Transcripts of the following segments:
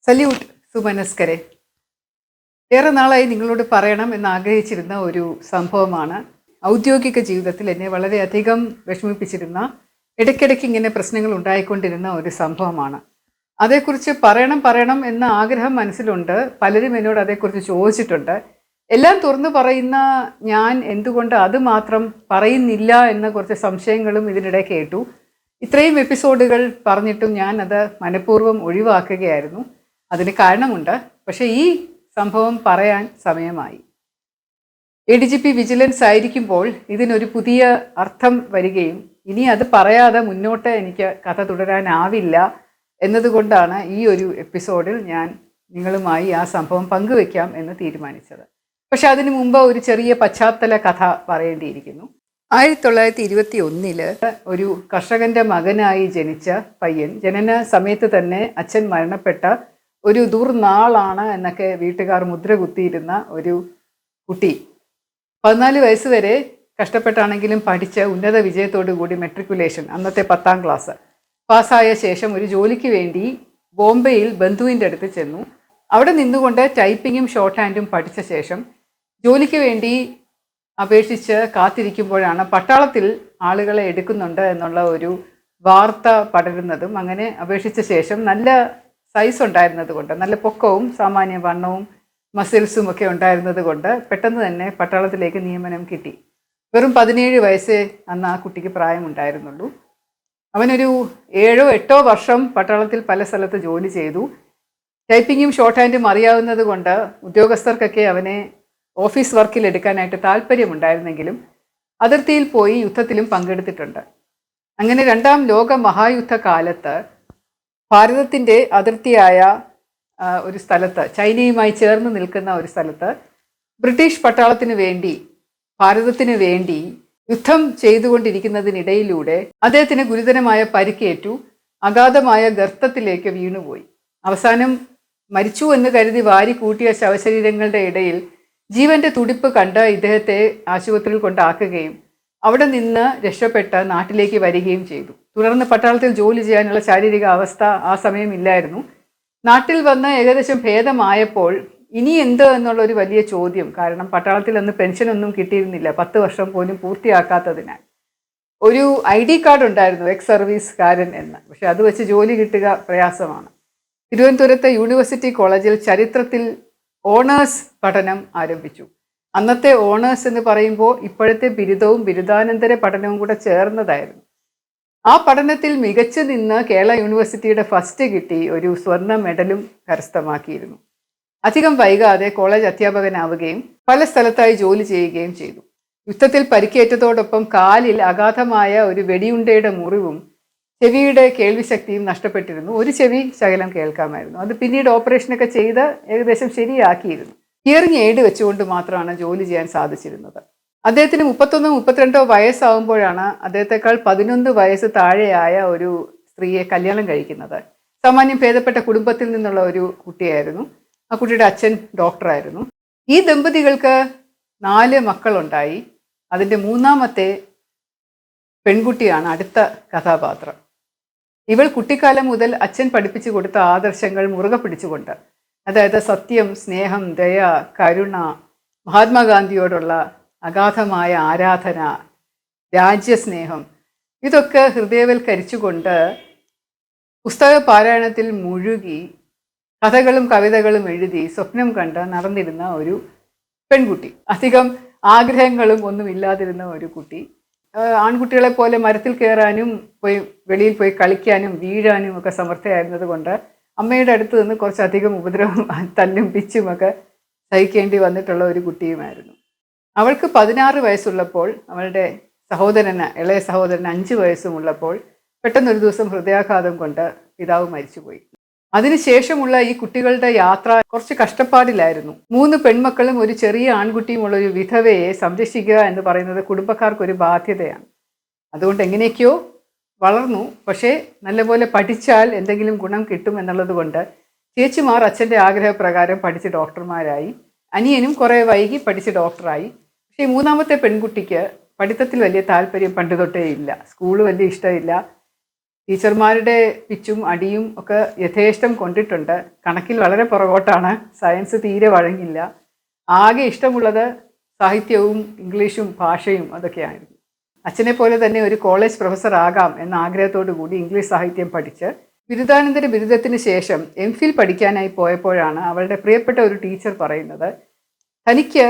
Salute സുമനസ്കരെ. ഏറെ നാളായി നിങ്ങളോട് പറയണം എന്ന് ആഗ്രഹിച്ചിരുന്ന ഒരു സംഭവമാണ്. ഔദ്യോഗിക ജീവിതത്തിൽ എന്നെ വളരെയധികം വിഷമിപ്പിച്ചിരുന്ന, ഇടയ്ക്കിടയ്ക്ക് ഇങ്ങനെ പ്രശ്നങ്ങൾ ഉണ്ടായിക്കൊണ്ടിരുന്ന ഒരു സംഭവമാണ്. അതേക്കുറിച്ച് പറയണം എന്ന ആഗ്രഹം മനസ്സിലുണ്ട്. പലരും എന്നോട് അതേക്കുറിച്ച് ചോദിച്ചിട്ടുണ്ട്. എല്ലാം തുറന്നു പറയുന്ന ഞാൻ എന്തുകൊണ്ട് അത് മാത്രം പറയുന്നില്ല എന്ന കുറച്ച് സംശയങ്ങളും ഇതിനിടെ കേട്ടു. ഇത്രയും എപ്പിസോഡുകൾ പറഞ്ഞിട്ടും ഞാൻ അത് മനഃപൂർവ്വം ഒഴിവാക്കുകയായിരുന്നു. അതിന് കാരണമുണ്ട്. പക്ഷേ ഈ സംഭവം പറയാൻ സമയമായി. ADGP വിജിലൻസ് ആയിരിക്കുമ്പോൾ ഇതിനൊരു പുതിയ അർത്ഥം വരികയും ഇനി അത് പറയാതെ മുന്നോട്ട് എനിക്ക് കഥ തുടരാനാവില്ല എന്നതുകൊണ്ടാണ് ഈ ഒരു എപ്പിസോഡിൽ ഞാൻ നിങ്ങളുമായി ആ സംഭവം പങ്കുവെക്കാം എന്ന് തീരുമാനിച്ചത്. പക്ഷെ അതിനു മുമ്പ് ഒരു ചെറിയ പശ്ചാത്തല കഥ പറയേണ്ടിയിരിക്കുന്നു. 1921 ഒരു കർഷകന്റെ മകനായി ജനിച്ച പയ്യൻ, ജനന സമയത്ത് തന്നെ അച്ഛൻ മരണപ്പെട്ട ഒരു ദുർനാളാണ് എന്നൊക്കെ വീട്ടുകാർ മുദ്ര കുത്തിയിരുന്ന ഒരു കുട്ടി 14 വയസ്സ് വരെ കഷ്ടപ്പെട്ടാണെങ്കിലും പഠിച്ച് ഉന്നത വിജയത്തോടു കൂടി മെട്രിക്കുലേഷൻ, അന്നത്തെ 10ാം ക്ലാസ് പാസ്സായ ശേഷം ഒരു ജോലിക്ക് വേണ്ടി ബോംബെയിൽ ബന്ധുവിൻ്റെ അടുത്ത് ചെന്നു. അവിടെ നിന്നുകൊണ്ട് ടൈപ്പിങ്ങും ഷോർട്ട് ഹാൻഡും പഠിച്ച ശേഷം ജോലിക്ക് വേണ്ടി അപേക്ഷിച്ച് കാത്തിരിക്കുമ്പോഴാണ് പട്ടാളത്തിൽ ആളുകളെ എടുക്കുന്നുണ്ട് എന്നുള്ള ഒരു വാർത്ത പടരുന്നതും. അങ്ങനെ അപേക്ഷിച്ച ശേഷം നല്ല സൈസ് ഉണ്ടായിരുന്നത് കൊണ്ട്, നല്ല പൊക്കവും സാമാന്യ വണ്ണവും മസിൽസും ഒക്കെ ഉണ്ടായിരുന്നത് കൊണ്ട് പെട്ടെന്ന് തന്നെ പട്ടാളത്തിലേക്ക് നിയമനം കിട്ടി. വെറും 17 വയസ്സേ അന്ന് ആ കുട്ടിക്ക് പ്രായമുണ്ടായിരുന്നുള്ളൂ. അവനൊരു 7-8 വർഷം പട്ടാളത്തിൽ പല സ്ഥലത്ത് ജോലി ചെയ്തു. ടൈപ്പിങ്ങും ഷോർട്ട് ഹാൻഡും അറിയാവുന്നത് കൊണ്ട് ഉദ്യോഗസ്ഥർക്കൊക്കെ അവനെ ഓഫീസ് വർക്കിൽ എടുക്കാനായിട്ട് താല്പര്യമുണ്ടായിരുന്നെങ്കിലും അതിർത്തിയിൽ പോയി യുദ്ധത്തിലും പങ്കെടുത്തിട്ടുണ്ട്. അങ്ങനെ 2ാം ലോക മഹായുദ്ധ കാലത്ത് ഭാരതത്തിൻ്റെ അതിർത്തിയായ ഒരു സ്ഥലത്ത്, ചൈനയുമായി ചേർന്ന് നിൽക്കുന്ന ഒരു സ്ഥലത്ത് ബ്രിട്ടീഷ് പട്ടാളത്തിന് വേണ്ടി, ഭാരതത്തിന് വേണ്ടി യുദ്ധം ചെയ്തുകൊണ്ടിരിക്കുന്നതിനിടയിലൂടെ അദ്ദേഹത്തിന് ഗുരുതരമായ പരിക്കേറ്റു. അഗാധമായ ഗർത്തത്തിലേക്ക് വീണുപോയി. അവസാനം മരിച്ചു എന്ന് കരുതി വാരി കൂട്ടിയ ശവശരീരങ്ങളുടെ ഇടയിൽ ജീവന്റെ തുടിപ്പ് കണ്ട് ഇദ്ദേഹത്തെ ആശുപത്രിയിൽ കൊണ്ടാക്കുകയും അവിടെ നിന്ന് രക്ഷപ്പെട്ട് നാട്ടിലേക്ക് വരികയും ചെയ്തു. തുടർന്ന് പട്ടാളത്തിൽ ജോലി ചെയ്യാനുള്ള ശാരീരിക അവസ്ഥ ആ സമയം ഇല്ലായിരുന്നു. നാട്ടിൽ വന്ന് ഏകദേശം ഭേദമായപ്പോൾ ഇനി എന്ത് എന്നുള്ളൊരു വലിയ ചോദ്യം. കാരണം പട്ടാളത്തിൽ അന്ന് പെൻഷനൊന്നും കിട്ടിയിരുന്നില്ല, 10 വർഷം പോലും പൂർത്തിയാക്കാത്തതിനാൽ. ഒരു ID കാർഡ് ഉണ്ടായിരുന്നു, എക്സ് സർവീസുകാരൻ എന്ന്. പക്ഷെ അത് വെച്ച് ജോലി കിട്ടുക പ്രയാസമാണ്. തിരുവനന്തപുരത്തെ യൂണിവേഴ്സിറ്റി കോളേജിൽ ചരിത്രത്തിൽ ഓണേഴ്സ് പഠനം ആരംഭിച്ചു. അന്നത്തെ ഓണേഴ്സ് എന്ന് പറയുമ്പോൾ ഇപ്പോഴത്തെ ബിരുദവും ബിരുദാനന്തര പഠനവും കൂടെ ചേർന്നതായിരുന്നു. ആ പഠനത്തിൽ മികച്ചു നിന്ന് കേരള യൂണിവേഴ്സിറ്റിയുടെ ഫസ്റ്റ് കിട്ടി, ഒരു സ്വർണ്ണ മെഡലും കരസ്ഥമാക്കിയിരുന്നു. അധികം വൈകാതെ കോളേജ് അധ്യാപകനാവുകയും പല സ്ഥലത്തായി ജോലി ചെയ്യുകയും ചെയ്തു. യുദ്ധത്തിൽ പരിക്കേറ്റതോടൊപ്പം കാലിൽ അഗാധമായ ഒരു വെടിയുണ്ടയുടെ മുറിവും ചെവിയുടെ കേൾവിശക്തിയും നഷ്ടപ്പെട്ടിരുന്നു. ഒരു ചെവി ശകലം കേൾക്കാമായിരുന്നു. അത് പിന്നീട് ഓപ്പറേഷനൊക്കെ ചെയ്ത് ഏകദേശം ശരിയാക്കിയിരുന്നു. ഹിയറിംഗ് എയ്ഡ് വെച്ചുകൊണ്ട് മാത്രമാണ് ജോലി ചെയ്യാൻ സാധിച്ചിരുന്നത്. അദ്ദേഹത്തിന് 31-32 വയസ്സാവുമ്പോഴാണ് അദ്ദേഹത്തെക്കാൾ 11 വയസ്സ് താഴെയായ ഒരു സ്ത്രീയെ കല്യാണം കഴിക്കുന്നത്. സാമാന്യം ഭേദപ്പെട്ട കുടുംബത്തിൽ നിന്നുള്ള ഒരു കുട്ടിയായിരുന്നു. ആ കുട്ടിയുടെ അച്ഛൻ ഡോക്ടറായിരുന്നു. ഈ ദമ്പതികൾക്ക് 4 മക്കളുണ്ടായി. അതിൻ്റെ 3ാമത്തെ പെൺകുട്ടിയാണ് അടുത്ത കഥാപാത്രം. ഇവൾ കുട്ടിക്കാലം മുതൽ അച്ഛൻ പഠിപ്പിച്ചു കൊടുത്ത ആദർശങ്ങൾ മുറുകെ പിടിച്ചുകൊണ്ട്, അതായത് സത്യം, സ്നേഹം, ദയ, കരുണ, മഹാത്മാഗാന്ധിയോടുള്ള അഗാധമായ ആരാധന, രാജ്യസ്നേഹം, ഇതൊക്കെ ഹൃദയവൽക്കരിച്ചുകൊണ്ട് പുസ്തക പാരായണത്തിൽ മുഴുകി കഥകളും കവിതകളും എഴുതി സ്വപ്നം കണ്ട് നടന്നിരുന്ന ഒരു പെൺകുട്ടി. അധികം ആഗ്രഹങ്ങളും ഒന്നുമില്ലാതിരുന്ന ഒരു കുട്ടി. ആൺകുട്ടികളെ പോലെ മരത്തിൽ കയറാനും വെളിയിൽ പോയി കളിക്കാനും വീഴാനും ഒക്കെ സമർത്ഥയായിരുന്നത് കൊണ്ട് അമ്മയുടെ അടുത്ത് നിന്ന് കുറച്ചധികം ഉപദ്രവം, തല്ലും പിച്ചുമൊക്കെ സഹിക്കേണ്ടി വന്നിട്ടുള്ള ഒരു കുട്ടിയുമായിരുന്നു. അവൾക്ക് 16 വയസ്സുള്ളപ്പോൾ അവളുടെ ഇളയ സഹോദരന് 5 വയസ്സുമുള്ളപ്പോൾ പെട്ടെന്നൊരു ദിവസം ഹൃദയാഘാതം കൊണ്ട് പിതാവ് മരിച്ചുപോയി. അതിനുശേഷമുള്ള ഈ കുട്ടികളുടെ യാത്ര കുറച്ച് കഷ്ടപ്പാടിലായിരുന്നു. 3 പെൺമക്കളും ഒരു ചെറിയ ആൺകുട്ടിയുമുള്ള ഒരു വിധവയെ സംരക്ഷിക്കുക എന്ന് പറയുന്നത് കുടുംബക്കാർക്കൊരു ബാധ്യതയാണ്. അതുകൊണ്ട് എങ്ങനെയൊക്കെയോ വളർന്നു. പക്ഷേ നല്ലപോലെ പഠിച്ചാൽ എന്തെങ്കിലും ഗുണം കിട്ടും എന്നുള്ളത് കൊണ്ട് ചേച്ചിമാർ അച്ഛൻ്റെ ആഗ്രഹപ്രകാരം പഠിച്ച് ഡോക്ടർമാരായി. അനിയനും കുറേ വൈകി പഠിച്ച് ഡോക്ടറായി. പക്ഷേ 3ാമത്തെ പെൺകുട്ടിക്ക് പഠിത്തത്തിൽ വലിയ താല്പര്യം പണ്ട് തൊട്ടേ ഇല്ല. സ്കൂള് വലിയ ഇഷ്ടമില്ല. ടീച്ചർമാരുടെ പിച്ചും അടിയും ഒക്കെ യഥേഷ്ടം കൊണ്ടിട്ടുണ്ട്. കണക്കിൽ വളരെ പുറകോട്ടാണ്, സയൻസ് തീരെ വഴങ്ങില്ല. ആകെ ഇഷ്ടമുള്ളത് സാഹിത്യവും ഇംഗ്ലീഷും ഭാഷയും അതൊക്കെയായിരുന്നു. അച്ഛനെ പോലെ തന്നെ ഒരു കോളേജ് പ്രൊഫസർ ആകാം എന്ന ആഗ്രഹത്തോടു കൂടി ഇംഗ്ലീഷ് സാഹിത്യം പഠിച്ച് ബിരുദാനന്തര ബിരുദത്തിന് ശേഷം MPhil പഠിക്കാനായി പോയപ്പോഴാണ് അവളുടെ പ്രിയപ്പെട്ട ഒരു ടീച്ചർ പറയുന്നത്, തനിക്ക്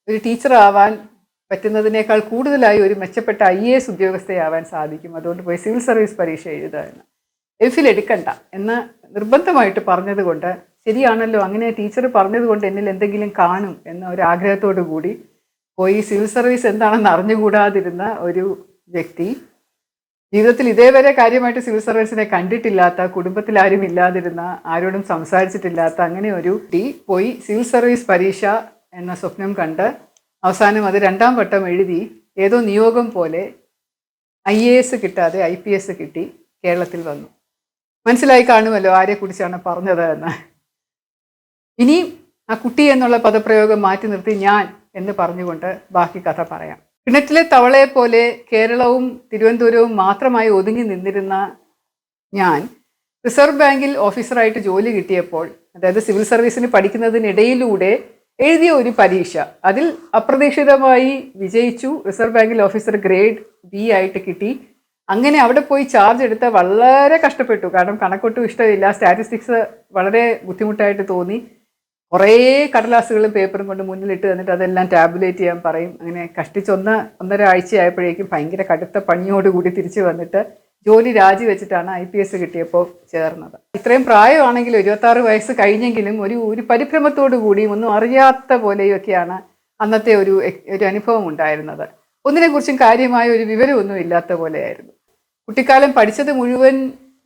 ഒരു ടീച്ചറാവാൻ പറ്റുന്നതിനേക്കാൾ കൂടുതലായി ഒരു മെച്ചപ്പെട്ട IAS ഉദ്യോഗസ്ഥയാവാൻ സാധിക്കും, അതുകൊണ്ട് പോയി സിവിൽ സർവീസ് പരീക്ഷ എഴുതുക എന്ന്. MPhil എടുക്കണ്ട എന്ന് നിർബന്ധമായിട്ട് പറഞ്ഞതുകൊണ്ട്, ശരിയാണല്ലോ അങ്ങനെ ടീച്ചർ പറഞ്ഞതുകൊണ്ട് എന്നിൽ എന്തെങ്കിലും കാണും എന്ന ഒരു ആഗ്രഹത്തോടു കൂടി പോയി സിവിൽ സർവീസ് എന്താണെന്ന് അറിഞ്ഞുകൂടാതിരുന്ന ഒരു വ്യക്തി, ജീവിതത്തിൽ ഇതേവരെ കാര്യമായിട്ട് സിവിൽ സർവീസിനെ കണ്ടിട്ടില്ലാത്ത, കുടുംബത്തിൽ ആരും ഇല്ലാതിരുന്ന, ആരോടും സംസാരിച്ചിട്ടില്ലാത്ത അങ്ങനെ ഒരു കുട്ടി പോയി സിവിൽ സർവീസ് പരീക്ഷ എന്ന സ്വപ്നം കണ്ട് അവസാനം അത് 2ാം വട്ടം എഴുതി ഏതോ നിയോഗം പോലെ IAS കിട്ടാതെ IPS കിട്ടി കേരളത്തിൽ വന്നു. മനസ്സിലായി കാണുമല്ലോ ആരെക്കുറിച്ചാണ് പറഞ്ഞത് എന്ന്. ഇനി ആ കുട്ടി എന്നുള്ള പദപ്രയോഗം മാറ്റി നിർത്തി ഞാൻ എന്ന് പറഞ്ഞുകൊണ്ട് ബാക്കി കഥ പറയാം. കിണറ്റിലെ തവളയെ പോലെ കേരളവും തിരുവനന്തപുരവും മാത്രമായി ഒതുങ്ങി നിന്നിരുന്ന ഞാൻ റിസർവ് ബാങ്കിൽ ഓഫീസറായിട്ട് ജോലി കിട്ടിയപ്പോൾ, അതായത് സിവിൽ സർവീസിന് പഠിക്കുന്നതിനിടയിലൂടെ എഴുതിയ ഒരു പരീക്ഷ, അതിൽ അപ്രതീക്ഷിതമായി വിജയിച്ചു. റിസർവ് ബാങ്കിൽ ഓഫീസർ ഗ്രേഡ് B ആയിട്ട് കിട്ടി. അങ്ങനെ അവിടെ പോയി ചാർജ് എടുത്ത വളരെ കഷ്ടപ്പെട്ടു. കാരണം കണക്കൊട്ടും ഇഷ്ടമില്ല, സ്റ്റാറ്റിസ്റ്റിക്സ് വളരെ ബുദ്ധിമുട്ടായിട്ട് തോന്നി. കുറേ കടലാസുകളും പേപ്പറും കൊണ്ട് മുന്നിലിട്ട് തന്നിട്ട് അതെല്ലാം ടാബുലേറ്റ് ചെയ്യാൻ പറയും. അങ്ങനെ കഷ്ടിച്ച് 1.5 ആഴ്ചയായപ്പോഴേക്കും ഭയങ്കര കടുത്ത പണിയോടുകൂടി തിരിച്ചു വന്നിട്ട് ജോലി രാജിവെച്ചിട്ടാണ് IPS കിട്ടിയപ്പോൾ ചേർന്നത്. ഇത്രയും പ്രായമാണെങ്കിൽ 26 വയസ്സ് കഴിഞ്ഞെങ്കിലും ഒരു പരിഭ്രമത്തോടു കൂടിയും ഒന്നും അറിയാത്ത പോലെയൊക്കെയാണ് അന്നത്തെ ഒരു അനുഭവം ഉണ്ടായിരുന്നത്. ഒന്നിനെക്കുറിച്ചും കാര്യമായ ഒരു വിവരമൊന്നും ഇല്ലാത്ത പോലെയായിരുന്നു. കുട്ടിക്കാലം പഠിച്ചത് മുഴുവൻ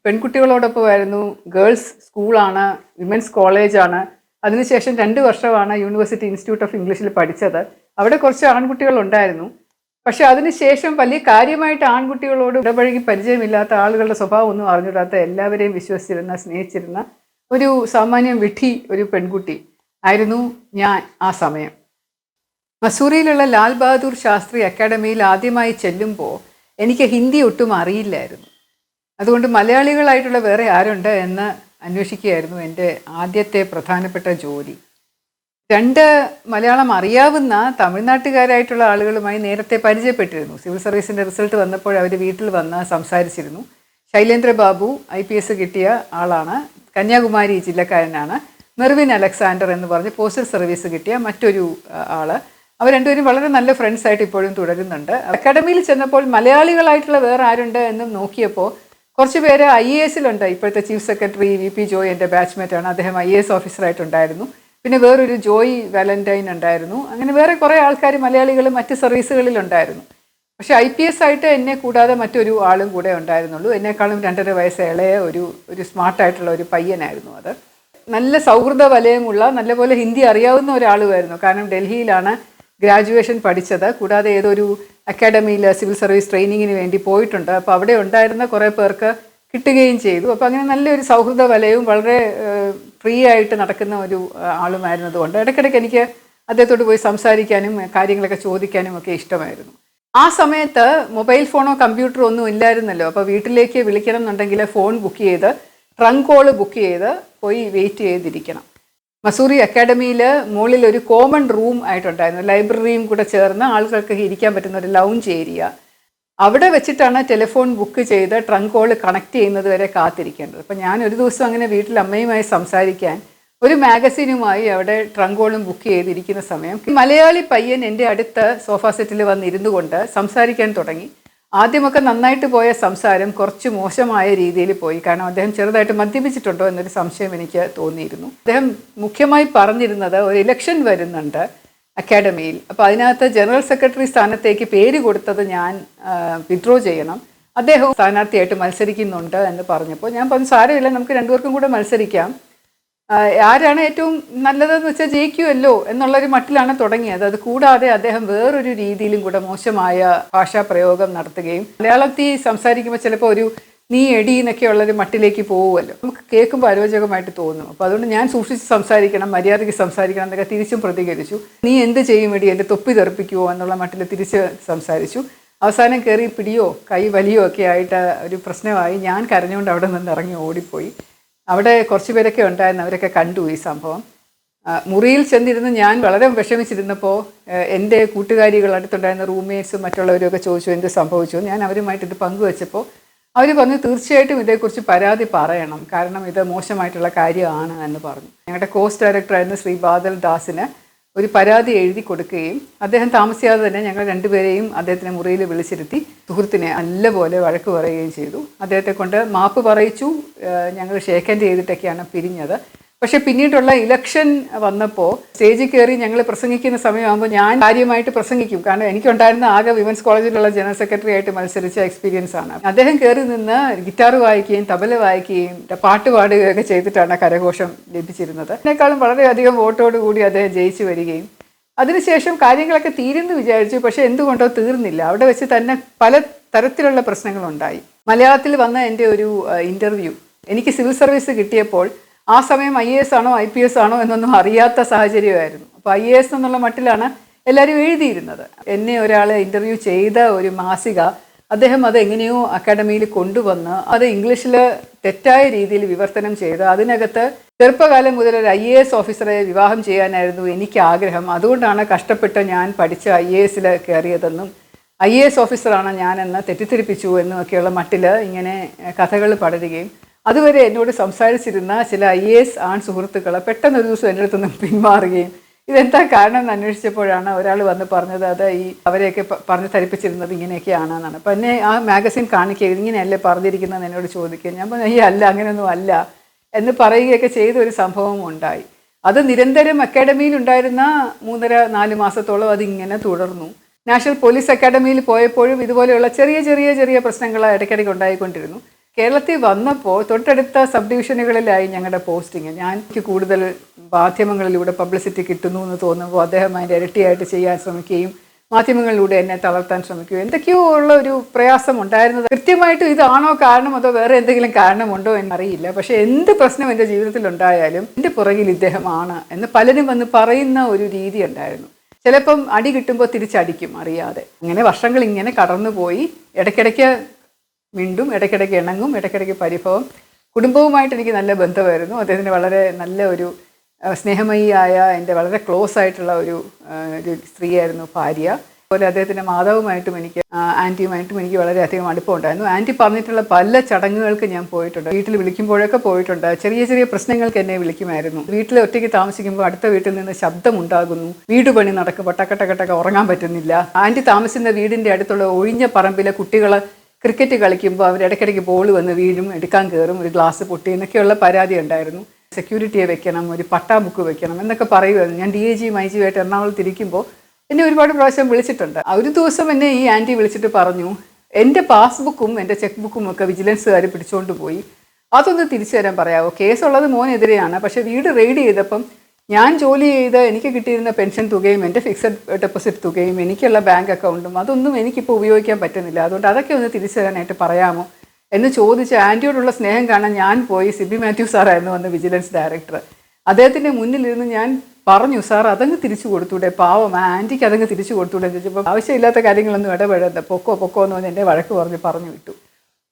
പെൺകുട്ടികളോടൊപ്പമായിരുന്നു. ഗേൾസ് സ്കൂളാണ്, വിമൻസ് കോളേജാണ്. അതിനുശേഷം 2 വർഷമാണ് യൂണിവേഴ്സിറ്റി ഇൻസ്റ്റിറ്റ്യൂട്ട് ഓഫ് ഇംഗ്ലീഷിൽ പഠിച്ചത്. അവിടെ കുറച്ച് ആൺകുട്ടികളുണ്ടായിരുന്നു. പക്ഷെ അതിനുശേഷം വലിയ കാര്യമായിട്ട് ആൺകുട്ടികളോട് ഇടപഴകി പരിചയമില്ലാത്ത, ആളുകളുടെ സ്വഭാവം ഒന്നും അറിഞ്ഞിടാത്ത, എല്ലാവരെയും വിശ്വസിച്ചിരുന്ന, സ്നേഹിച്ചിരുന്ന ഒരു സാമാന്യം വിഡ്ഢി ഒരു പെൺകുട്ടി ആയിരുന്നു ഞാൻ ആ സമയം. മസൂറിയിലുള്ള ലാൽ ബഹാദൂർ ശാസ്ത്രി അക്കാഡമിയിൽ ആദ്യമായി ചെല്ലുമ്പോൾ എനിക്ക് ഹിന്ദി ഒട്ടും അറിയില്ലായിരുന്നു. അതുകൊണ്ട് മലയാളികളായിട്ടുള്ള വേറെ ആരുണ്ട് എന്ന് അന്വേഷിക്കുകയായിരുന്നു എൻ്റെ ആദ്യത്തെ പ്രധാനപ്പെട്ട ജോലി. 2 മലയാളം അറിയാവുന്ന തമിഴ്നാട്ടുകാരായിട്ടുള്ള ആളുകളുമായി നേരത്തെ പരിചയപ്പെട്ടിരുന്നു. സിവിൽ സർവീസിൻ്റെ റിസൾട്ട് വന്നപ്പോൾ അവർ വീട്ടിൽ വന്ന് സംസാരിച്ചിരുന്നു. ശൈലേന്ദ്ര ബാബു IPS കിട്ടിയ ആളാണ്, കന്യാകുമാരി ജില്ലക്കാരനാണ്. മെർവിൻ അലക്സാണ്ടർ എന്ന് പറഞ്ഞ് പോസ്റ്റൽ സർവീസ് കിട്ടിയ മറ്റൊരു ആള്. അവർ രണ്ടുപേരും വളരെ നല്ല ഫ്രണ്ട്സായിട്ട് ഇപ്പോഴും തുടരുന്നുണ്ട്. അക്കാഡമിയിൽ ചെന്നപ്പോൾ മലയാളികളായിട്ടുള്ള വേറെ ആരുണ്ട് എന്നും നോക്കിയപ്പോൾ കുറച്ച് പേര് IASലുണ്ട്. ഇപ്പോഴത്തെ ചീഫ് സെക്രട്ടറി VP ജോയ് എൻ്റെ ബാച്ച്മേറ്റാണ്, അദ്ദേഹം IAS ഓഫീസറായിട്ടുണ്ടായിരുന്നു. പിന്നെ വേറൊരു ജോയ് വാലന്റൈൻ ഉണ്ടായിരുന്നു. അങ്ങനെ വേറെ കുറേ ആൾക്കാർ മലയാളികൾ മറ്റ് സർവീസുകളിലുണ്ടായിരുന്നു. പക്ഷേ IPS ആയിട്ട് എന്നെ കൂടാതെ മറ്റൊരു ആളും കൂടെ ഉണ്ടായിരുന്നുള്ളൂ. എന്നെക്കാളും 2.5 വയസ്സ് ഇളയ ഒരു സ്മാർട്ടായിട്ടുള്ള ഒരു പയ്യനായിരുന്നു അത്. നല്ല സൗഹൃദ വലയമുള്ള, നല്ലപോലെ ഹിന്ദി അറിയാവുന്ന ഒരാളുമായിരുന്നു. കാരണം ഡൽഹിയിലാണ് ഗ്രാജുവേഷൻ പഠിച്ചത്. കൂടാതെ ഏതൊരു അക്കാഡമിയിൽ സിവിൽ സർവീസ് ട്രെയിനിങ്ങിന് വേണ്ടി പോയിട്ടുണ്ട്. അപ്പോൾ അവിടെ ഉണ്ടായിരുന്ന കുറേ പേർക്ക് കിട്ടുകയും ചെയ്തു. അപ്പോൾ അങ്ങനെ നല്ലൊരു സൗഹൃദ വലയവും വളരെ ഫ്രീ ആയിട്ട് നടക്കുന്ന ഒരു ആളുമായിരുന്നതുകൊണ്ട് ഇടയ്ക്കിടയ്ക്ക് എനിക്ക് അദ്ദേഹത്തോട് പോയി സംസാരിക്കാനും കാര്യങ്ങളൊക്കെ ചോദിക്കാനും ഒക്കെ ഇഷ്ടമായിരുന്നു. ആ സമയത്ത് മൊബൈൽ ഫോണോ കമ്പ്യൂട്ടറോ ഒന്നും ഇല്ലായിരുന്നല്ലോ. അപ്പോൾ വീട്ടിലേക്ക് വിളിക്കണം എന്നുണ്ടെങ്കിൽ ഫോൺ ബുക്ക് ചെയ്ത്, ട്രങ്ക് കോൾ ബുക്ക് ചെയ്ത് പോയി വെയിറ്റ് ചെയ്തിരിക്കണം. മസൂറി അക്കാഡമിയിൽ മുകളിൽ ഒരു കോമൺ റൂം ആയിട്ടുണ്ടായിരുന്നു, ലൈബ്രറിയും കൂടെ ചേർന്ന് ആളുകൾക്ക് ഇരിക്കാൻ പറ്റുന്ന ഒരു ലൗഞ്ച് ഏരിയ. അവിടെ വെച്ചിട്ടാണ് ടെലിഫോൺ ബുക്ക് ചെയ്ത് ട്രങ്ക് കോൾ കണക്ട് ചെയ്യുന്നത് വരെ കാത്തിരിക്കേണ്ടത്. അപ്പോൾ ഞാൻ ഒരു ദിവസം അങ്ങനെ വീട്ടിൽ അമ്മയുമായി സംസാരിക്കാൻ ഒരു മാഗസീനുമായി അവിടെ ട്രങ്ക് കോളും ബുക്ക് ചെയ്തിരിക്കുന്ന സമയം മലയാളി പയ്യൻ എൻ്റെ അടുത്ത് സോഫ സെറ്റിൽ വന്നിരുന്നു കൊണ്ട് സംസാരിക്കാൻ തുടങ്ങി. ആദ്യമൊക്കെ നന്നായിട്ട് പോയ സംസാരം കുറച്ച് മോശമായ രീതിയിൽ പോയി. കാരണം അദ്ദേഹം ചെറുതായിട്ട് മദ്യപിച്ചിട്ടുണ്ടോ എന്നൊരു സംശയം എനിക്ക് തോന്നിയിരുന്നു. അദ്ദേഹം മുഖ്യമായി പറഞ്ഞിരുന്നത് ഒരു ഇലക്ഷൻ വരുന്നുണ്ട് അക്കാഡമിയിൽ, അപ്പോൾ അതിനകത്ത് ജനറൽ സെക്രട്ടറി സ്ഥാനത്തേക്ക് പേര് കൊടുത്തത് ഞാൻ വിഡ്രോ ചെയ്യണം, അദ്ദേഹം സ്ഥാനാർത്ഥിയായിട്ട് മത്സരിക്കുന്നുണ്ട് എന്ന് പറഞ്ഞപ്പോൾ ഞാൻ പറഞ്ഞു സാരമില്ല, നമുക്ക് 2 പേർക്കും കൂടെ മത്സരിക്കാം, ആരാണ് ഏറ്റവും നല്ലതെന്ന് വെച്ചാൽ ജയിക്കുമല്ലോ എന്നുള്ളൊരു മട്ടിലാണ് തുടങ്ങിയത്. അത് കൂടാതെ അദ്ദേഹം വേറൊരു രീതിയിലും കൂടെ മോശമായ ഭാഷാ പ്രയോഗം നടത്തുകയും, മലയാളത്തിൽ സംസാരിക്കുമ്പോൾ ചിലപ്പോൾ ഒരു നീ എടി എന്നൊക്കെയുള്ളൊരു മട്ടിലേക്ക് പോകുമല്ലോ, നമുക്ക് കേൾക്കുമ്പോൾ അരോചകമായിട്ട് തോന്നും. അപ്പോൾ അതുകൊണ്ട് ഞാൻ സൂക്ഷിച്ച് സംസാരിക്കണം, മര്യാദയ്ക്ക് സംസാരിക്കണം എന്നൊക്കെ തിരിച്ചും പ്രതികരിച്ചു. നീ എന്ത് ചെയ്യും എടി, എൻ്റെ തൊപ്പി തെറിപ്പിക്കുമോ എന്നുള്ള മട്ടിൽ തിരിച്ച് സംസാരിച്ചു. അവസാനം കയറി പിടിയോ കൈ വലിയോ ഒക്കെ ആയിട്ട് ഒരു പ്രശ്നമായി. ഞാൻ കരഞ്ഞുകൊണ്ട് അവിടെ നിന്ന് ഇറങ്ങി ഓടിപ്പോയി. അവിടെ കുറച്ച് പേരൊക്കെ ഉണ്ടായിരുന്നു, അവരൊക്കെ കണ്ടു ഈ സംഭവം. മുറിയിൽ ചെന്നിരുന്ന് ഞാൻ വളരെ വിഷമിച്ചിരുന്നപ്പോൾ എൻ്റെ കൂട്ടുകാരികൾ, അടുത്തുണ്ടായിരുന്ന റൂംമേറ്റ്സും മറ്റുള്ളവരൊക്കെ ചോദിച്ചു എന്ത് സംഭവിച്ചു. ഞാൻ അവരുമായിട്ട് ഇത് പങ്കുവെച്ചപ്പോൾ അവർ പറഞ്ഞു തീർച്ചയായിട്ടും ഇതേക്കുറിച്ച് പരാതി പറയണം, കാരണം ഇത് മോശമായിട്ടുള്ള കാര്യമാണ് എന്ന് പറഞ്ഞു. ഞങ്ങളുടെ കോസ്റ്റ് ഡയറക്ടറായിരുന്ന ശ്രീ ബാദൽ ദാസിന് ഒരു പരാതി എഴുതി കൊടുക്കുകയും അദ്ദേഹം താമസിയാതെ തന്നെ ഞങ്ങൾ രണ്ടുപേരെയും അദ്ദേഹത്തിനെ മുറിയിൽ വിളിച്ചിരുത്തി സുഹൃത്തിനെ നല്ലപോലെ വഴക്ക് പറയുകയും ചെയ്തു. അദ്ദേഹത്തെ കൊണ്ട് മാപ്പ് പറയിച്ചു. ഞങ്ങൾ ഷേക്ക് ഹാൻഡ് ചെയ്തിട്ടൊക്കെയാണ് പിരിഞ്ഞത്. പക്ഷെ പിന്നീടുള്ള ഇലക്ഷൻ വന്നപ്പോൾ സ്റ്റേജിൽ കയറി ഞങ്ങൾ പ്രസംഗിക്കുന്ന സമയമാകുമ്പോൾ ഞാൻ കാര്യമായിട്ട് പ്രസംഗിക്കും, കാരണം എനിക്കുണ്ടായിരുന്ന ആകെ വിമൻസ് കോളേജിലുള്ള ജനറൽ സെക്രട്ടറി ആയിട്ട് മത്സരിച്ച എക്സ്പീരിയൻസ് ആണ്. അദ്ദേഹം കയറി നിന്ന് ഗിറ്റാർ വായിക്കുകയും തബല വായിക്കുകയും പാട്ട് പാടുകയൊക്കെ ചെയ്തിട്ടാണ് കരഘോഷം ലഭിച്ചിരുന്നത്. അതിനേക്കാളും വളരെയധികം വോട്ടോടുകൂടി അദ്ദേഹം ജയിച്ചു വരികയും അതിനുശേഷം കാര്യങ്ങളൊക്കെ തീരുന്നു വിചാരിച്ചു. പക്ഷെ എന്തുകൊണ്ടോ തീർന്നില്ല. അവിടെ വെച്ച് തന്നെ പല തരത്തിലുള്ള പ്രശ്നങ്ങളുണ്ടായി. മലയാളത്തിൽ വന്ന എൻ്റെ ഒരു ഇൻ്റർവ്യൂ, എനിക്ക് സിവിൽ സർവീസ് കിട്ടിയപ്പോൾ ആ സമയം IAS ആണോ IPS ആണോ എന്നൊന്നും അറിയാത്ത സാഹചര്യമായിരുന്നു. അപ്പോൾ IAS എന്നുള്ള മട്ടിലാണ് എല്ലാവരും എഴുതിയിരുന്നത്. എന്നെ ഒരാൾ ഇൻ്റർവ്യൂ ചെയ്ത ഒരു മാസിക അദ്ദേഹം അത് എങ്ങനെയോ അക്കാഡമിയിൽ കൊണ്ടുവന്ന് അത് ഇംഗ്ലീഷിൽ തെറ്റായ രീതിയിൽ വിവർത്തനം ചെയ്ത് അതിനകത്ത് ചെറുപ്പകാലം മുതൽ ഒരു IAS ഓഫീസറെ വിവാഹം ചെയ്യാനായിരുന്നു എനിക്ക് ആഗ്രഹം, അതുകൊണ്ടാണ് കഷ്ടപ്പെട്ട് ഞാൻ പഠിച്ച IASൽ കയറിയതെന്നും IAS ഓഫീസറാണ് ഞാനെന്ന് തെറ്റിദ്ധരിപ്പിച്ചു എന്നുമൊക്കെയുള്ള മട്ടിൽ ഇങ്ങനെ കഥകൾ പടരുകയും അതുവരെ എന്നോട് സംസാരിച്ചിരുന്ന ചില IAS ആൺ സുഹൃത്തുക്കൾ പെട്ടെന്നൊരു ദിവസം എൻ്റെ അടുത്ത് നിന്ന് പിന്മാറുകയും ഇതെന്താ കാരണം എന്ന് അന്വേഷിച്ചപ്പോഴാണ് ഒരാൾ വന്ന് പറഞ്ഞത് അത് അവരെയൊക്കെ പറഞ്ഞ് ധരിപ്പിച്ചിരുന്നത് ഇങ്ങനെയൊക്കെയാണെന്നാണ്. അപ്പം എന്നെ ആ മാഗസിൻ കാണിക്കുകയും ഇങ്ങനെയല്ലേ പറഞ്ഞിരിക്കുന്നതെന്ന് എന്നോട് ചോദിക്കുകയും ഞാൻ പറഞ്ഞു അല്ല അങ്ങനെയൊന്നും അല്ല എന്ന് പറയുകയൊക്കെ ചെയ്ത ഒരു സംഭവം ഉണ്ടായി. അത് നിരന്തരം അക്കാഡമിയിലുണ്ടായിരുന്ന 3-4 മാസത്തോളം അതിങ്ങനെ തുടർന്നു. നാഷണൽ പോലീസ് അക്കാഡമിയിൽ പോയപ്പോഴും ഇതുപോലെയുള്ള ചെറിയ പ്രശ്നങ്ങൾ ഇടയ്ക്കിടയ്ക്ക് ഉണ്ടായിക്കൊണ്ടിരുന്നു. കേരളത്തിൽ വന്നപ്പോൾ തൊട്ടടുത്ത സബ് ഡിവിഷനുകളിലായി ഞങ്ങളുടെ പോസ്റ്റിങ്. എനിക്ക് കൂടുതൽ മാധ്യമങ്ങളിലൂടെ പബ്ലിസിറ്റി കിട്ടുന്നു എന്ന് തോന്നുമ്പോൾ അദ്ദേഹം അതിൻ്റെ ഇരട്ടിയായിട്ട് ചെയ്യാൻ ശ്രമിക്കുകയും മാധ്യമങ്ങളിലൂടെ എന്നെ തളർത്താൻ ശ്രമിക്കുകയും എന്തൊക്കെയോ ഉള്ള ഒരു പ്രയാസം ഉണ്ടായിരുന്നത്. കൃത്യമായിട്ടും ഇതാണോ കാരണം അതോ വേറെ എന്തെങ്കിലും കാരണമുണ്ടോ എന്നറിയില്ല. പക്ഷേ എന്ത് പ്രശ്നം എൻ്റെ ജീവിതത്തിലുണ്ടായാലും എൻ്റെ പുറകിൽ ഇദ്ദേഹമാണ് എന്ന് പലരും വന്ന് പറയുന്ന ഒരു രീതി ഉണ്ടായിരുന്നു. ചിലപ്പം അടി കിട്ടുമ്പോൾ തിരിച്ചടിക്കും അറിയാതെ. അങ്ങനെ വർഷങ്ങൾ ഇങ്ങനെ കടന്നുപോയി. ഇടയ്ക്കിടയ്ക്ക് വീണ്ടും ഇടയ്ക്കിടയ്ക്ക് ഇണങ്ങും, ഇടയ്ക്കിടയ്ക്ക് പരിഭവം. കുടുംബവുമായിട്ട് എനിക്ക് നല്ല ബന്ധമായിരുന്നു. അദ്ദേഹത്തിന് വളരെ നല്ല ഒരു സ്നേഹമയിയായ എൻ്റെ വളരെ ക്ലോസ് ആയിട്ടുള്ള ഒരു സ്ത്രീയായിരുന്നു ഭാര്യ. അതുപോലെ അദ്ദേഹത്തിൻ്റെ മാതാവുമായിട്ടും ആൻറ്റിയുമായിട്ടും എനിക്ക് വളരെയധികം അടുപ്പമുണ്ടായിരുന്നു. ആൻറ്റി പറഞ്ഞിട്ടുള്ള പല ചടങ്ങുകൾക്ക് ഞാൻ പോയിട്ടുണ്ട്. വീട്ടിൽ വിളിക്കുമ്പോഴൊക്കെ പോയിട്ടുണ്ട്. ചെറിയ പ്രശ്നങ്ങൾക്ക് എന്നെ വിളിക്കുമായിരുന്നു. വീട്ടിൽ ഒറ്റയ്ക്ക് താമസിക്കുമ്പോൾ അടുത്ത വീട്ടിൽ നിന്ന് ശബ്ദമുണ്ടാകുന്നു, വീട് പണി നടക്കുമ്പോൾ ടക്കട്ടൊക്കെ ഉറങ്ങാൻ പറ്റുന്നില്ല. ആൻറ്റി താമസിക്കുന്ന വീടിൻ്റെ അടുത്തുള്ള ഒഴിഞ്ഞ പറമ്പിലെ കുട്ടികൾ ക്രിക്കറ്റ് കളിക്കുമ്പോൾ അവരിടയ്ക്കിടയ്ക്ക് ബോൾ വന്ന് വീഴും, എടുക്കാൻ കയറും, ഒരു ഗ്ലാസ് പൊട്ടി എന്നൊക്കെയുള്ള പരാതി ഉണ്ടായിരുന്നു. സെക്യൂരിറ്റിയെ വെക്കണം, ഒരു പട്ടാ ബുക്ക് വെക്കണം എന്നൊക്കെ പറയുമായിരുന്നു. ഞാൻ DIG മൈജിയുമായിട്ട് എറണാകുളത്ത് ഇരിക്കുമ്പോൾ എന്നെ ഒരുപാട് പ്രാവശ്യം വിളിച്ചിട്ടുണ്ട്. ഒരു ദിവസം എന്നെ ഈ ആൻറ്റി വിളിച്ചിട്ട് പറഞ്ഞു എൻ്റെ പാസ്ബുക്കും എൻ്റെ ചെക്ക് ബുക്കും ഒക്കെ വിജിലൻസുകാർ പിടിച്ചുകൊണ്ട് പോയി, അതൊന്ന് തിരിച്ചു തരാൻ പറയാമോ? കേസുള്ളത് മോനെതിരെയാണ്, പക്ഷേ വീട് റെയ്ഡ് ചെയ്തപ്പം ഞാൻ ജോലി ചെയ്ത് എനിക്ക് കിട്ടിയിരുന്ന പെൻഷൻ തുകയും എൻ്റെ ഫിക്സഡ് ഡെപ്പോസിറ്റ് തുകയും എനിക്കുള്ള ബാങ്ക് അക്കൗണ്ടും അതൊന്നും എനിക്കിപ്പോൾ ഉപയോഗിക്കാൻ പറ്റുന്നില്ല, അതുകൊണ്ട് അതൊക്കെ ഒന്ന് തിരിച്ചു തരാനായിട്ട് പറയാമോ എന്ന് ചോദിച്ച് ആൻറ്റിയോടുള്ള സ്നേഹം കാണാൻ ഞാൻ പോയി. സിബി മാത്യു സാറായിരുന്നു അന്ന് വിജിലൻസ് ഡയറക്ടർ. അദ്ദേഹത്തിൻ്റെ മുന്നിലിരുന്ന് ഞാൻ പറഞ്ഞു, സാർ അതങ്ങ് തിരിച്ചു കൊടുത്തൂടെ, പാവം ആൻറ്റിക്ക് അതങ്ങ് തിരിച്ചു കൊടുത്തൂടെ എന്ന് ചോദിച്ചപ്പോൾ ആവശ്യമില്ലാത്ത കാര്യങ്ങളൊന്നും ഇടപെടരുത്, പൊക്കോ എന്ന് പറഞ്ഞ് എൻ്റെ വഴക്ക് പറഞ്ഞു വിട്ടു.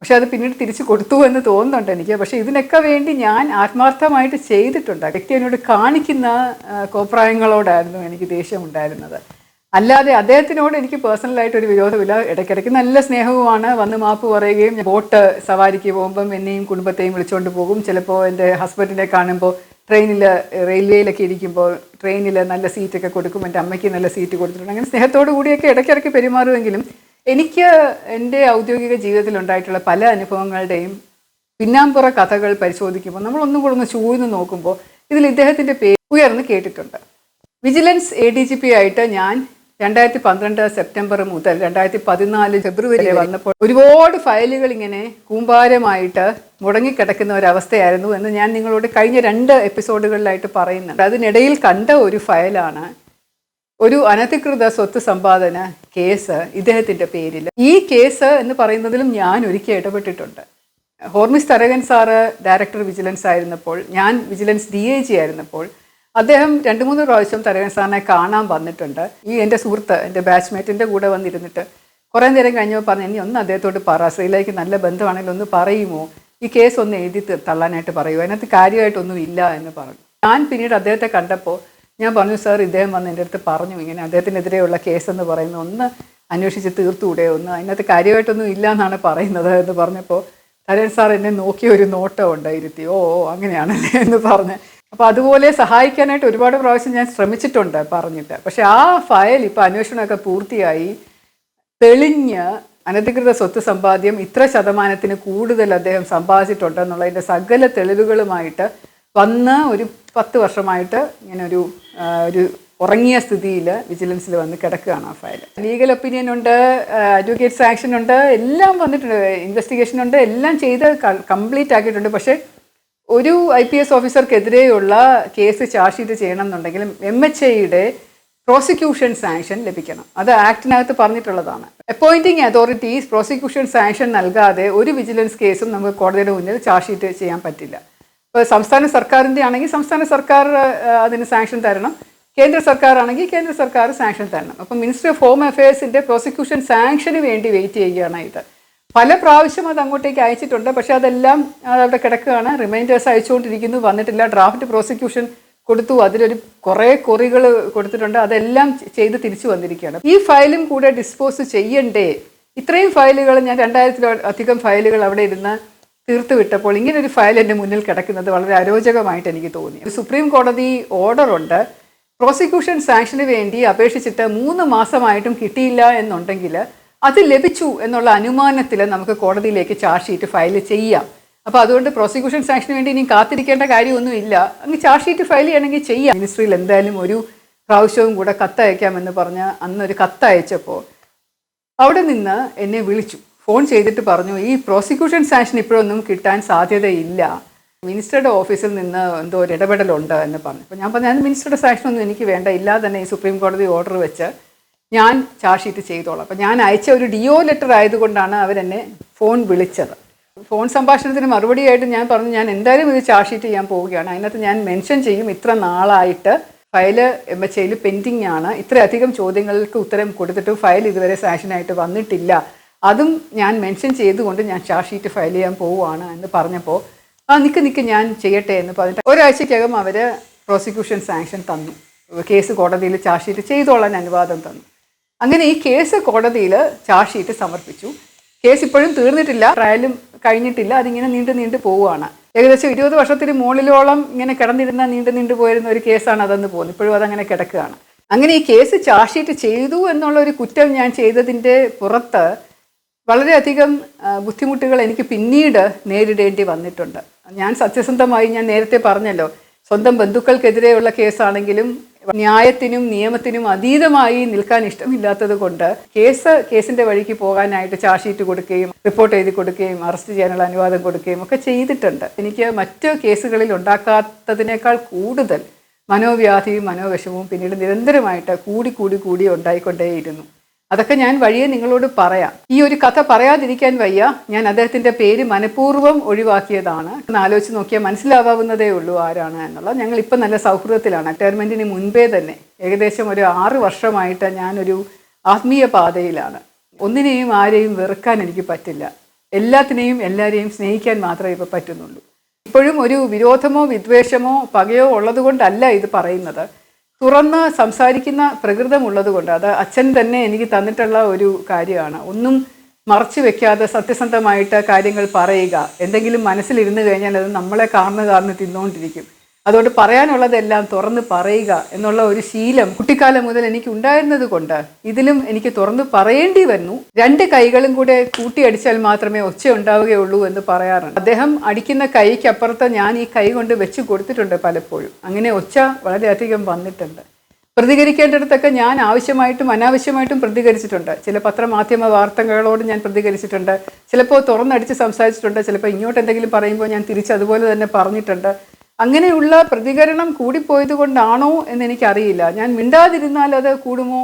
പക്ഷെ അത് പിന്നീട് തിരിച്ചു കൊടുത്തു എന്ന് തോന്നുന്നുണ്ട് എനിക്ക്. പക്ഷേ ഇതിനൊക്കെ വേണ്ടി ഞാൻ ആത്മാർത്ഥമായിട്ട് ചെയ്തിട്ടുണ്ട്. വ്യക്തി എന്നോട് കാണിക്കുന്ന കോപ്രായങ്ങളോടായിരുന്നു എനിക്ക് ദേഷ്യമുണ്ടായിരുന്നത്. അല്ലാതെ അദ്ദേഹത്തിനോട് എനിക്ക് പേഴ്സണലായിട്ടൊരു വിരോധമില്ല. ഇടയ്ക്കിടയ്ക്ക് നല്ല സ്നേഹവുമാണ്. വന്ന് മാപ്പ് പറയുകയും ബോട്ട് സവാരിക്ക് പോകുമ്പം എന്നെയും കുടുംബത്തെയും വിളിച്ചുകൊണ്ട് പോകും. ചിലപ്പോൾ എൻ്റെ ഹസ്ബൻഡിനെ കാണുമ്പോൾ റെയിൽവേയിലൊക്കെ ഇരിക്കുമ്പോൾ ട്രെയിനിൽ നല്ല സീറ്റൊക്കെ കൊടുക്കും. എൻ്റെ അമ്മയ്ക്ക് നല്ല സീറ്റ് കൊടുത്തിട്ടുണ്ട്. അങ്ങനെ സ്നേഹത്തോടു കൂടിയൊക്കെ ഇടയ്ക്കിടയ്ക്ക് പെരുമാറുമെങ്കിലും എനിക്ക് എൻ്റെ ഔദ്യോഗിക ജീവിതത്തിലുണ്ടായിട്ടുള്ള പല അനുഭവങ്ങളുടെയും പിന്നാമ്പുറ കഥകൾ പരിശോധിക്കുമ്പോൾ നമ്മളൊന്നും കൂടെ ഒന്ന് ചൂഴ്ന്ന് നോക്കുമ്പോൾ ഇതിൽ ഇദ്ദേഹത്തിൻ്റെ പേര് ഉയർന്ന് കേട്ടിട്ടുണ്ട്. വിജിലൻസ് ADGP ആയിട്ട് ഞാൻ 2012 സെപ്റ്റംബർ മുതൽ 2014 ഫെബ്രുവരി വരെ വന്നപ്പോൾ ഒരുപാട് ഫയലുകൾ ഇങ്ങനെ കൂമ്പാരമായിട്ട് മുടങ്ങിക്കിടക്കുന്ന ഒരവസ്ഥയായിരുന്നു എന്ന് ഞാൻ നിങ്ങളോട് കഴിഞ്ഞ 2 എപ്പിസോഡുകളിലായിട്ട് പറയുന്നുണ്ട്. അതിനിടയിൽ കണ്ട ഒരു ഫയലാണ് ഒരു അനധികൃത സ്വത്ത് സമ്പാദന കേസ് ഇദ്ദേഹത്തിൻ്റെ പേരിൽ. ഈ കേസ് എന്ന് പറയുന്നതിലും ഞാൻ ഒരിക്കൽ ഇടപെട്ടിട്ടുണ്ട്. Hormis Tharakan sir director vigilance ആയിരുന്നപ്പോൾ, ഞാൻ വിജിലൻസ് DIG ആയിരുന്നപ്പോൾ അദ്ദേഹം 2-3 പ്രാവശ്യം തരകൻ സാറിനെ കാണാൻ വന്നിട്ടുണ്ട്. ഈ എൻ്റെ സുഹൃത്ത്, എൻ്റെ ബാച്ച്മേറ്റിൻ്റെ കൂടെ വന്നിരുന്നിട്ട് കുറേ നേരം കഴിഞ്ഞപ്പോൾ പറഞ്ഞു, ഇനി ഒന്ന് അദ്ദേഹത്തോട് പറ, ശ്രീലേഖയ്ക്ക് നല്ല ബന്ധമാണെങ്കിൽ ഒന്ന് പറയുമോ, ഈ കേസ് ഒന്ന് എഴുതി തള്ളാനായിട്ട് പറയുമോ, അതിനകത്ത് കാര്യമായിട്ടൊന്നും ഇല്ല എന്ന് പറഞ്ഞു. ഞാൻ പിന്നീട് അദ്ദേഹത്തെ കണ്ടപ്പോൾ ഞാൻ പറഞ്ഞു, സാർ ഇദ്ദേഹം വന്ന് എൻ്റെ അടുത്ത് പറഞ്ഞു ഇങ്ങനെ അദ്ദേഹത്തിനെതിരെയുള്ള കേസെന്ന് പറയുന്നത് ഒന്ന് അന്വേഷിച്ച് തീർത്തുകൂടെ, ഒന്ന് അതിനകത്ത് കാര്യമായിട്ടൊന്നും ഇല്ല എന്നാണ് പറയുന്നത് എന്ന് പറഞ്ഞപ്പോൾ തരൻ സാർ എന്നെ നോക്കിയ ഒരു നോട്ടം ഉണ്ടായിരുത്തി. ഓ അങ്ങനെയാണല്ലേ എന്ന് പറഞ്ഞ്. അപ്പോൾ അതുപോലെ സഹായിക്കാനായിട്ട് ഒരുപാട് പ്രാവശ്യം ഞാൻ ശ്രമിച്ചിട്ടുണ്ട് പറഞ്ഞിട്ട്. പക്ഷെ ആ ഫയൽ ഇപ്പോൾ അന്വേഷണമൊക്കെ പൂർത്തിയായി തെളിഞ്ഞ് അനധികൃത സ്വത്ത് സമ്പാദ്യം ഇത്ര ശതമാനത്തിന് കൂടുതൽ അദ്ദേഹം സമ്പാദിച്ചിട്ടുണ്ടെന്നുള്ളതിൻ്റെ സകല തെളിവുകളുമായിട്ട് വന്ന് ഒരു 10 വർഷമായിട്ട് ഇങ്ങനെ ഒരു ഉറങ്ങിയ സ്ഥിതിയിൽ വിജിലൻസിൽ വന്ന് കിടക്കുകയാണ് ആ ഫയൽ. ലീഗൽ ഒപ്പീനിയൻ ഉണ്ട്, അഡ്വക്കേറ്റ് സാങ്ഷൻ ഉണ്ട്, എല്ലാം വന്നിട്ടുണ്ട്, ഇൻവെസ്റ്റിഗേഷൻ ഉണ്ട്, എല്ലാം ചെയ്ത് കംപ്ലീറ്റ് ആക്കിയിട്ടുണ്ട്. പക്ഷേ ഒരു IPS ഓഫീസർക്കെതിരെയുള്ള കേസ് ചാർജ് ഷീറ്റ് ചെയ്യണം എന്നുണ്ടെങ്കിലും MHAയുടെ പ്രോസിക്യൂഷൻ സാങ്ഷൻ ലഭിക്കണം. അത് ആക്ടിനകത്ത് പറഞ്ഞിട്ടുള്ളതാണ്. അപ്പോയിൻറ്റിംഗ് അതോറിറ്റീസ് പ്രോസിക്യൂഷൻ സാങ്ഷൻ നൽകാതെ ഒരു വിജിലൻസ് കേസും നമുക്ക് കോടതിയുടെ മുന്നിൽ ചാർജ് ഷീറ്റ് ചെയ്യാൻ പറ്റില്ല. ഇപ്പോൾ സംസ്ഥാന സർക്കാരിൻ്റെ ആണെങ്കിൽ സംസ്ഥാന സർക്കാർ അതിന് സാങ്ഷൻ തരണം, കേന്ദ്ര സർക്കാർ ആണെങ്കിൽ കേന്ദ്ര സർക്കാർ സാങ്ഷൻ തരണം. അപ്പം മിനിസ്ട്രി ഓഫ് ഹോം അഫയേഴ്സിൻ്റെ പ്രോസിക്യൂഷൻ സാങ്ഷന് വേണ്ടി വെയിറ്റ് ചെയ്യുകയാണ് ഇത്. പല പ്രാവശ്യം അത് അങ്ങോട്ടേക്ക് അയച്ചിട്ടുണ്ട്, പക്ഷേ അതെല്ലാം അവിടെ കിടക്കുകയാണ്, റിമൈൻഡേഴ്സ് അയച്ചുകൊണ്ടിരിക്കുന്നു, വന്നിട്ടില്ല. ഡ്രാഫ്റ്റ് പ്രോസിക്യൂഷൻ കൊടുത്തു, അതിലൊരു കുറേ കുറികൾ കൊടുത്തിട്ടുണ്ട്, അതെല്ലാം ചെയ്ത് തിരിച്ചു വന്നിരിക്കുകയാണ്. ഈ ഫയലും കൂടെ ഡിസ്പോസ് ചെയ്യണ്ടേ? ഇത്രയും ഫയലുകൾ, ഞാൻ 2000-ലധികം ഫയലുകൾ അവിടെ ഇരുന്ന് തീർത്ത് വിട്ടപ്പോൾ ഇങ്ങനൊരു ഫയൽ എൻ്റെ മുന്നിൽ കിടക്കുന്നത് വളരെ അരോചകമായിട്ട് എനിക്ക് തോന്നി. ഒരു സുപ്രീം കോടതി ഓർഡറുണ്ട്, പ്രോസിക്യൂഷൻ സാങ്ഷന് വേണ്ടി അപേക്ഷിച്ചിട്ട് 3 മാസമായിട്ടും കിട്ടിയില്ല എന്നുണ്ടെങ്കിൽ അത് ലഭിച്ചു എന്നുള്ള അനുമാനത്തിൽ നമുക്ക് കോടതിയിലേക്ക് ചാർജ് ഷീറ്റ് ഫയൽ ചെയ്യാം. അപ്പോൾ അതുകൊണ്ട് പ്രോസിക്യൂഷൻ സാങ്ഷന് വേണ്ടി ഇനി കാത്തിരിക്കേണ്ട കാര്യമൊന്നുമില്ല, അങ്ങ് ചാർജ് ഷീറ്റ് ഫയൽ ചെയ്യണമെങ്കിൽ ചെയ്യാം. മിനിസ്ട്രിയിൽ എന്തായാലും ഒരു പ്രാവശ്യവും കൂടെ കത്തയക്കാമെന്ന് പറഞ്ഞ് അന്നൊരു കത്തയച്ചപ്പോൾ അവിടെ നിന്ന് എന്നെ വിളിച്ചു, ഫോൺ ചെയ്തിട്ട് പറഞ്ഞു, ഈ പ്രോസിക്യൂഷൻ സാങ്ഷൻ ഇപ്പോഴൊന്നും കിട്ടാൻ സാധ്യതയില്ല, മിനിസ്റ്ററുടെ ഓഫീസിൽ നിന്ന് എന്തോ ഒരു ഇടപെടലുണ്ട് എന്ന് പറഞ്ഞു. അപ്പോൾ ഞാൻ പറഞ്ഞു, അത് മിനിസ്റ്ററുടെ സാക്ഷനൊന്നും എനിക്ക് വേണ്ട, ഇല്ലാതെ തന്നെ ഈ സുപ്രീം കോടതി ഓർഡർ വെച്ച് ഞാൻ ചാർജ് ഷീറ്റ് ചെയ്തോളാം. അപ്പോൾ ഞാൻ അയച്ച ഒരു DO ലെറ്റർ ആയതുകൊണ്ടാണ് അവരെന്നെ ഫോൺ വിളിച്ചത്. ഫോൺ സംഭാഷണത്തിന് മറുപടിയായിട്ട് ഞാൻ പറഞ്ഞു, ഞാൻ എന്തായാലും ഇത് ചാർജ് ഷീറ്റ് ചെയ്യാൻ പോവുകയാണ്, അതിനകത്ത് ഞാൻ മെൻഷൻ ചെയ്യും ഇത്ര നാളായിട്ട് ഫയല് MHAയിൽ പെൻഡിങ് ആണ്, ഇത്രയധികം ചോദ്യങ്ങൾക്ക് ഉത്തരം കൊടുത്തിട്ടും ഫയൽ ഇതുവരെ സാങ്ഷനായിട്ട് വന്നിട്ടില്ല, അതും ഞാൻ മെൻഷൻ ചെയ്തുകൊണ്ട് ഞാൻ ചാർജ് ഷീറ്റ് ഫയൽ ചെയ്യാൻ പോവുകയാണ് എന്ന് പറഞ്ഞപ്പോൾ നിക്ക് ഞാൻ ചെയ്യട്ടെ എന്ന് പറഞ്ഞിട്ട് ഒരാഴ്ചക്കകം അവർ പ്രോസിക്യൂഷൻ സാങ്ഷൻ തന്നു, കേസ് കോടതിയിൽ ചാർജ് ഷീറ്റ് ചെയ്തോളാൻ അനുവാദം തന്നു. അങ്ങനെ ഈ കേസ് കോടതിയിൽ ചാർജ് ഷീറ്റ് സമർപ്പിച്ചു. കേസ് ഇപ്പോഴും തീർന്നിട്ടില്ല, ട്രയലും കഴിഞ്ഞിട്ടില്ല, അതിങ്ങനെ നീണ്ടു പോവുകയാണ്. ഏകദേശം 20 വർഷത്തിന് മുകളിലോളം ഇങ്ങനെ കിടന്നിരുന്ന നീണ്ടു പോയിരുന്ന ഒരു കേസാണ് അതെന്ന് പോകുന്നത്. ഇപ്പോഴും അതങ്ങനെ കിടക്കുകയാണ്. അങ്ങനെ ഈ കേസ് ചാർജ് ഷീറ്റ് ചെയ്തു എന്നുള്ള ഒരു കുറ്റം ഞാൻ ചെയ്തതിൻ്റെ പുറത്ത് വളരെയധികം ബുദ്ധിമുട്ടുകൾ എനിക്ക് പിന്നീട് നേരിടേണ്ടി വന്നിട്ടുണ്ട്. ഞാൻ സത്യസന്ധമായി, ഞാൻ നേരത്തെ പറഞ്ഞല്ലോ, സ്വന്തം ബന്ധുക്കൾക്കെതിരെയുള്ള കേസാണെങ്കിലും ന്യായത്തിനും നിയമത്തിനും അതീതമായി നിൽക്കാൻ ഇഷ്ടമില്ലാത്തത് കൊണ്ട് കേസിൻ്റെ വഴിക്ക് പോകാനായിട്ട് ചാർജ് ഷീറ്റ് കൊടുക്കുകയും റിപ്പോർട്ട് എഴുതി കൊടുക്കുകയും അറസ്റ്റ് ചെയ്യാനുള്ള അനുവാദം കൊടുക്കുകയും ഒക്കെ ചെയ്തിട്ടുണ്ട്. എനിക്ക് മറ്റ് കേസുകളിൽ ഉണ്ടാക്കാത്തതിനേക്കാൾ കൂടുതൽ മനോവ്യാധിയും മനോവിഷമവും പിന്നീട് നിരന്തരമായിട്ട് കൂടി ഉണ്ടായിക്കൊണ്ടേയിരുന്നു. അതൊക്കെ ഞാൻ വഴിയെ നിങ്ങളോട് പറയാം. ഈ ഒരു കഥ പറയാതിരിക്കാൻ വയ്യ. ഞാൻ അദ്ദേഹത്തിൻ്റെ പേര് മനഃപൂർവ്വം ഒഴിവാക്കിയതാണ്. ആലോചിച്ച് നോക്കിയാൽ മനസ്സിലാവാവുന്നതേ ഉള്ളൂ ആരാണ് എന്നുള്ളത്. ഞങ്ങളിപ്പോൾ നല്ല സൗഹൃദത്തിലാണ്. റിട്ടയർമെൻറ്റിന് മുൻപേ തന്നെ ഏകദേശം ഒരു 6 വർഷമായിട്ട് ഞാനൊരു ആത്മീയ പാതയിലാണ്. ഒന്നിനെയും ആരെയും വെറുക്കാൻ എനിക്ക് പറ്റില്ല. എല്ലാവരെയും സ്നേഹിക്കാൻ മാത്രമേ ഇപ്പോൾ പറ്റുന്നുള്ളൂ. ഇപ്പോഴും ഒരു വിരോധമോ വിദ്വേഷമോ പകയോ ഉള്ളതുകൊണ്ടല്ല ഇത് പറയുന്നത്. തുറന്ന് സംസാരിക്കുന്ന പ്രകൃതമുള്ളത് കൊണ്ട്, അത് അച്ഛൻ തന്നെ എനിക്ക് തന്നിട്ടുള്ള ഒരു കാര്യമാണ്. ഒന്നും മറച്ചു വെക്കാതെ സത്യസന്ധമായിട്ട് കാര്യങ്ങൾ പറയുക. എന്തെങ്കിലും മനസ്സിലിരുന്ന് കഴിഞ്ഞാൽ അത് നമ്മളെ കാർന്ന് തിന്നുകൊണ്ടിരിക്കും. അതുകൊണ്ട് പറയാനുള്ളതെല്ലാം തുറന്ന് പറയുക എന്നുള്ള ഒരു ശീലം കുട്ടിക്കാലം മുതൽ എനിക്ക് ഉണ്ടായിരുന്നത് കൊണ്ട് ഇതിലും എനിക്ക് തുറന്ന് പറയേണ്ടി വന്നു. 2 കൈകളും കൂടെ കൂട്ടിയടിച്ചാൽ മാത്രമേ ഒച്ച ഉണ്ടാവുകയുള്ളൂ എന്ന് പറയാറുണ്ട്. അദ്ദേഹം അടിക്കുന്ന കൈക്കപ്പുറത്ത് ഞാൻ ഈ കൈ കൊണ്ട് വെച്ച് കൊടുത്തിട്ടുണ്ട് പലപ്പോഴും. അങ്ങനെ ഒച്ച വളരെയധികം വന്നിട്ടുണ്ട്. പ്രതികരിക്കേണ്ടിടത്തൊക്കെ ഞാൻ ആവശ്യമായിട്ടും അനാവശ്യമായിട്ടും പ്രതികരിച്ചിട്ടുണ്ട്. ചില പത്രമാധ്യമ വാർത്തകളോട് ഞാൻ പ്രതികരിച്ചിട്ടുണ്ട്. ചിലപ്പോൾ തുറന്നടിച്ച് സംസാരിച്ചിട്ടുണ്ട്. ചിലപ്പോൾ ഇങ്ങോട്ട് എന്തെങ്കിലും പറയുമ്പോൾ ഞാൻ തിരിച്ചതുപോലെ തന്നെ പറഞ്ഞിട്ടുണ്ട്. അങ്ങനെയുള്ള പ്രതികരണം കൂടിപ്പോയത് കൊണ്ടാണോ എന്നെനിക്കറിയില്ല. ഞാൻ മിണ്ടാതിരുന്നാൽ അത് കൂടുമോ,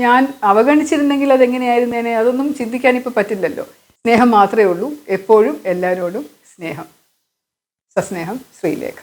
ഞാൻ അവഗണിച്ചിരുന്നെങ്കിൽ അതെങ്ങനെയായിരുന്നേനെ, അതൊന്നും ചിന്തിക്കാനിപ്പോൾ പറ്റില്ലല്ലോ. സ്നേഹം മാത്രമേ ഉള്ളൂ, എപ്പോഴും എല്ലാവരോടും സ്നേഹം. സസ്നേഹം, ശ്രീലേഖ.